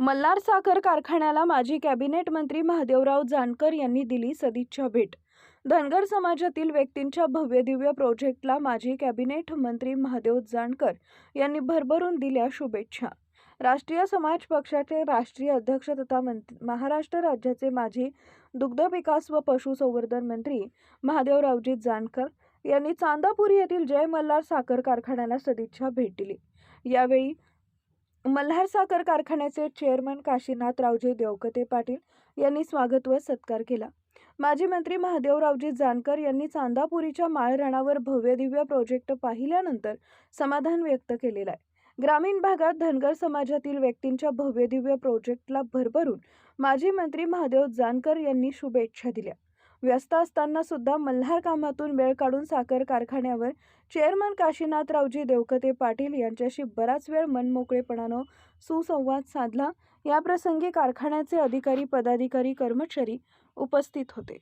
मल्हार साखर कारखान्याला माजी कॅबिनेट मंत्री महादेवराव जानकर यांनी दिली सदिच्छा भेट. धनगर समाजातील व्यक्तींच्या भव्यदिव्य प्रोजेक्टला माजी कॅबिनेट मंत्री महादेव जानकर यांनी भरभरून दिल्या शुभेच्छा. राष्ट्रीय समाज पक्षाचे राष्ट्रीय अध्यक्ष तथा महाराष्ट्र राज्याचे माजी दुग्ध विकास व पशुसंवर्धन मंत्री महादेवरावजी जानकर यांनी चांदापुरी येथील जय मल्हार साखर कारखान्याला सदिच्छा भेट दिली. यावेळी मल्हार साखर कारखान्याचे चेअरमन काशीनाथरावजी देवकते पाटील यांनी स्वागत व सत्कार केला. माजी मंत्री महादेवरावजी जानकर यांनी चांदापुरीच्या माळरानावर भव्यदिव्य प्रोजेक्ट पाहिल्यानंतर समाधान व्यक्त केलेलं आहे. ग्रामीण भागात धनगर समाजातील व्यक्तींच्या भव्यदिव्य प्रोजेक्टला भरभरून माजी मंत्री महादेव जानकर यांनी शुभेच्छा दिल्या. व्यस्त असताना सुद्धा मल्हार कामातून वेळ काढून साखर कारखान्यावर चेअरमन काशीनाथरावजी देवकते पाटील यांच्याशी बराच वेळ मनमोकळेपणानं सुसंवाद साधला. याप्रसंगी कारखान्याचे अधिकारी, पदाधिकारी, कर्मचारी उपस्थित होते.